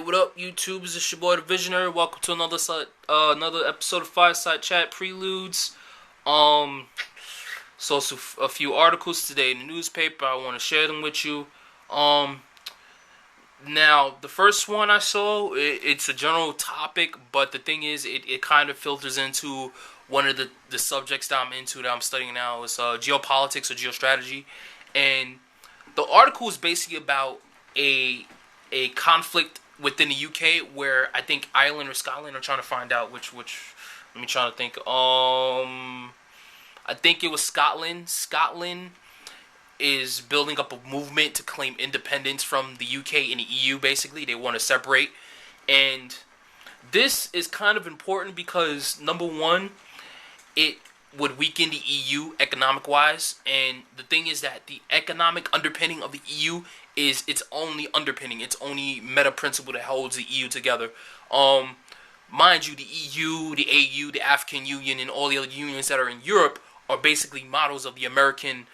What up, YouTube? It's your boy, the Visionary. Welcome to another episode of Fireside Chat Preludes. So it's a few articles today in the newspaper. I want to share them with you. Now the first one I saw, it's a general topic, but the thing is, it kind of filters into one of the subjects that I'm into, that I'm studying now. Is geopolitics or geostrategy, and the article is basically about a conflict within the UK where I think Ireland or Scotland are trying to find out which. Let me try to think. I think it was Scotland. Scotland is building up a movement to claim independence from the UK and the EU. Basically, they want to separate, and this is kind of important because number one, it would weaken the EU economic wise, and the thing is that the economic underpinning of the EU is its only underpinning, its only meta principle that holds the EU together. Mind you, the EU, the AU, the African Union, and all the other unions that are in Europe are basically models of the American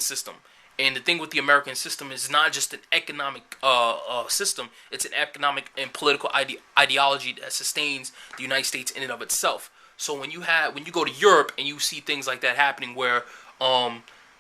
system. And the thing with the American system is not just an economic system; it's an economic and political ideology that sustains the United States in and of itself. So when you go to Europe and you see things like that happening, where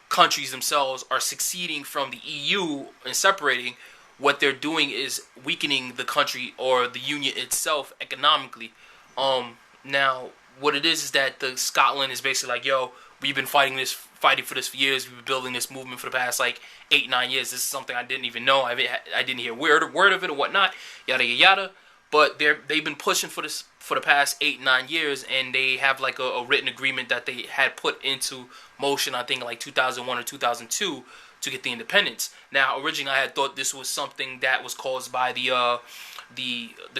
countries themselves are succeeding from the EU and separating, what they're doing is weakening the country or the union itself economically. Now what it is that the Scotland is basically like, yo, we've been fighting for this for years. We've been building this movement for the past 8-9 years. This is something I didn't even know. I didn't hear word of it or whatnot. Yada yada yada. But they've been pushing for this for the past 8-9 years, and they have a written agreement that they had put into motion. I think 2001 or 2002 to get the independence. Now originally I had thought this was something that was caused by the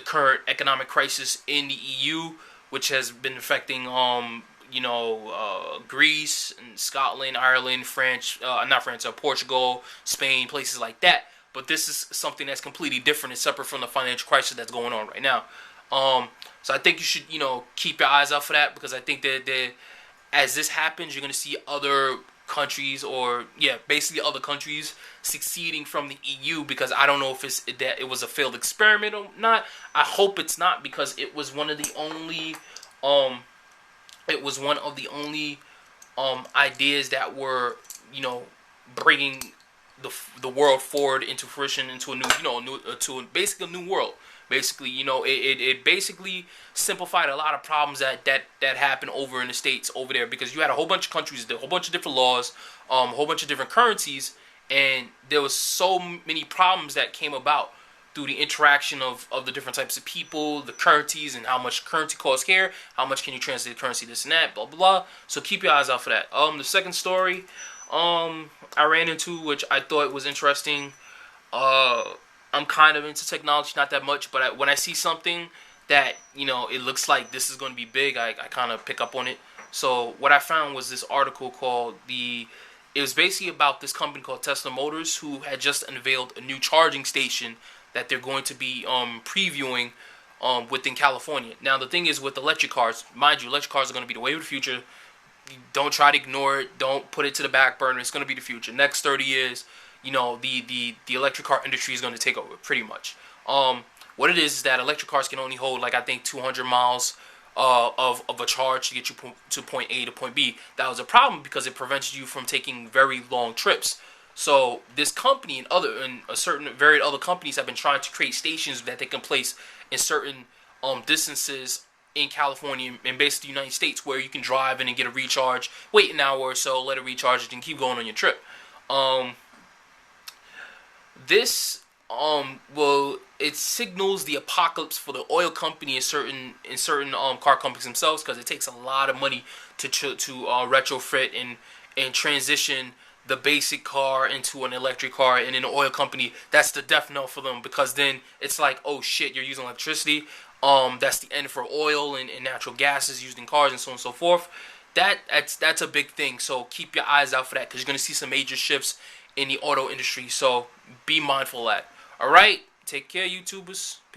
current economic crisis in the EU, which has been affecting Greece and Scotland, Ireland, Portugal, Spain, places like that. But this is something that's completely different and separate from the financial crisis that's going on right now. So I think you should, keep your eyes out for that, because I think that as this happens, you're going to see other countries, basically other countries succeeding from the EU, because I don't know if it was a failed experiment or not. I hope it's not, because it was one of the only ideas that were, bringing the world forward into fruition, into a basically a new world. Basically, it basically simplified a lot of problems that happened over in the States over there, because you had a whole bunch of countries, a whole bunch of different laws, a whole bunch of different currencies, and there was so many problems that came about through the interaction of the different types of people, the currencies, and how much currency costs here, how much can you translate currency, this and that, blah blah blah. So keep your eyes out for that. The second story I ran into, which I thought was interesting. I'm kind of into technology, not that much, but when I see something that it looks like this is going to be big, I kind of pick up on it. So what I found was this article it was basically about this company called Tesla Motors, who had just unveiled a new charging station that they're going to be previewing within California. Now the thing is, with electric cars, mind you, electric cars are going to be the way of the future. Don't try to ignore it. Don't put it to the back burner. It's going to be the future. Next 30 years, the electric car industry is going to take over pretty much. What it is that electric cars can only hold I think 200 miles of a charge to get you to point A to point B. That was a problem because it prevents you from taking very long trips. So this company and certain varied other companies have been trying to create stations that they can place in certain distances in California and basically the United States, where you can drive in and get a recharge, wait an hour or so, let it recharge, and keep going on your trip. This it signals the apocalypse for the oil company and certain car companies themselves, because it takes a lot of money to retrofit and transition the basic car into an electric car. And in an oil company, that's the death knell for them, because then it's like, oh shit, you're using electricity. That's the end for oil and natural gases used in cars and so on and so forth. That's a big thing. So keep your eyes out for that, because you're going to see some major shifts in the auto industry. So be mindful of that. All right, take care, YouTubers. Peace.